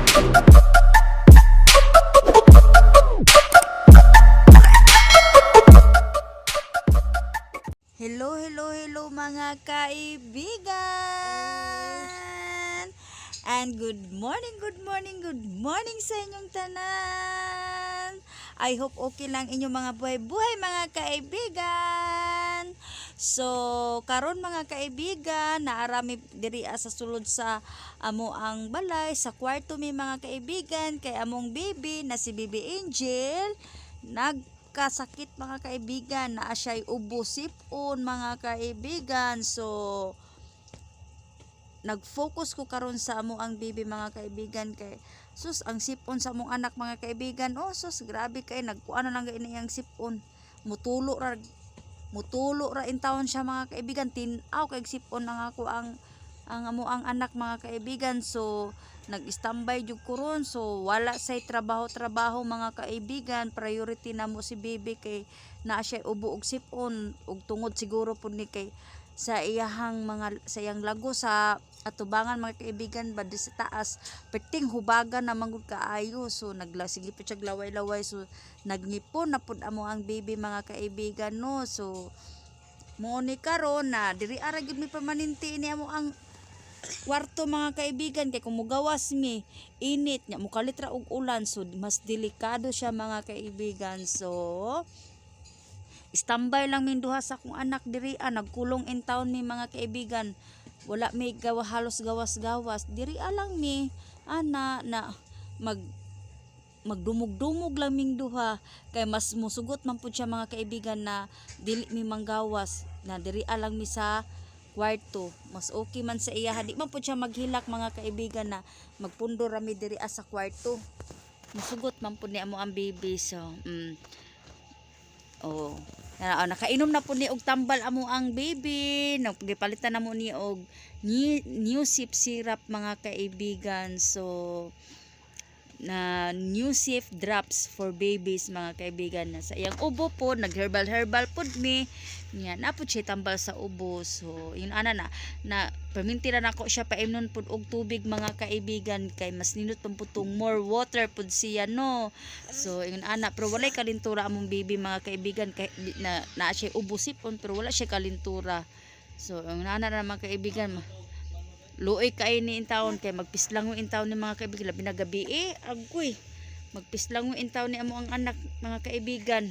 Hello mga kaibigan! And good morning sa inyong tanan! I hope okay lang inyong mga buhay-buhay mga kaibigan! So, karon mga kaibigan, naarami diri sa sulod sa amo ang balay, sa kwarto mi mga kaibigan, kay among baby na si Baby Angel, kasakit mga kaibigan na siya'y ubo sipon mga kaibigan. So nag-focus ko karon sa amo ang baby mga kaibigan, kay sus ang sipon sa among anak mga kaibigan, oh sus grabe kay nagkuano lang gani ang sipon, mutulo ra in taon siya mga kaibigan, tinaw kay sipon nang ako ang amo ang anak mga kaibigan. So nag-standby jud ko ron, so wala say trabaho mga kaibigan. Priority na mo si baby kay naa siya ubo og sipon, ug tungod siguro pud ni kay sa iyahang sa iyang lago sa atubangan mga kaibigan ba sa taas, perting hubagan na mangud kaayo. So naglasigi pud siya laway-laway, so nagnipon na pud amo ang baby mga kaibigan no. So mo ni karon na diri ara gyud mi permanente ni amo ang kwarto mga kaibigan, kay kung mugawas mi init nya mukalitra og ulan, so mas delikado siya mga kaibigan. So standby lang min duha sa akong anak diri, nagkulong in town mi mga kaibigan, wala mi halos gawas diri lang mi ana na magdumog-dumog lang ming duha, kay mas musugot man pud siya mga kaibigan na dili mi manggawas, na diri lang mi sa kwarto, mas okay man sa iya, di man po siya maghilak mga kaibigan na magpundo rami diri sa kwarto, musugot man po ni amo ang baby. So nakainom na po ni og tambal amo ang baby, nagpalitan na mo ni og new sip syrup mga kaibigan. So na new safe drops for babies mga kaibigan, na sa iyang ubo po nag herbal pod mi nya na po siya tambal sa ubo. So yun ana na permintiran ako siya paimnon pod og tubig mga kaibigan, kay mas ninot putong more water pod siya no. So yun ana, pero walay kalintura among baby mga kaibigan, kay na siya ubo sipon pero wala siya kalintura. So yun ana na mga kaibigan, luoy kay ni intawon, kay magpislang mo intawon ni mga kaibigan labi na gabi agoy magpislang mo intawon ni amo ang anak mga kaibigan.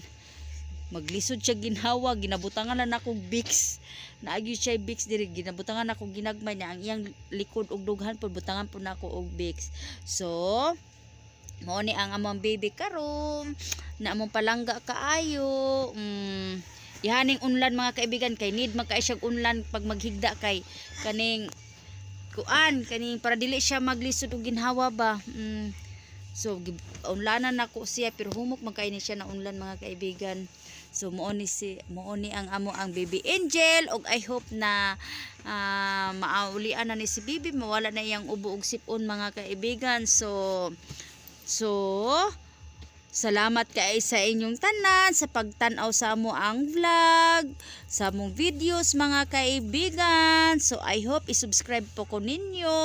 Maglisod siya ginhawa, ginabutangan na ako Vicks, naagyo siya Vicks diri, ginabutangan ako ginagmay niya ang iyang likod og dughan pud butangan po nako og Vicks. So mao ni ang among baby karon na among palangga kaayo. Ihaning unlan mga kaibigan, kay need magkay siyang unlan pag maghigda, kay kaning para dili siya maglisod og ginhawa ba. So unlanan nako siya, pero humok magkaini siya na unlan mga kaibigan. So mo ni ang amo ang Baby Angel, og I hope na maaulian na ni si baby, mawala na iyang ubo og sipon mga kaibigan. So salamat kay sa inyong tanan sa pagtan-aw sa amo ang vlog, sa among videos mga kaibigan. So I hope i-subscribe po ko ninyo,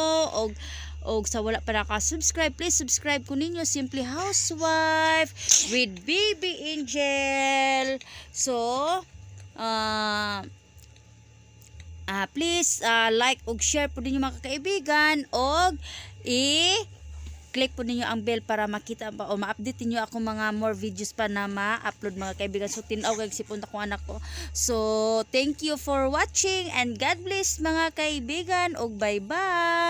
og sa wala pa naka-subscribe, please subscribe ko ninyo, Simply Housewife with Baby Angel. So please like og share po ninyo mga kaibigan, og click po ninyo ang bell para makita pa o ma-update niyo ako mga more videos pa na ma-upload mga kaibigan. So tinaw kay sipon ta kong anak ko. So thank you for watching and God bless mga kaibigan, og bye bye.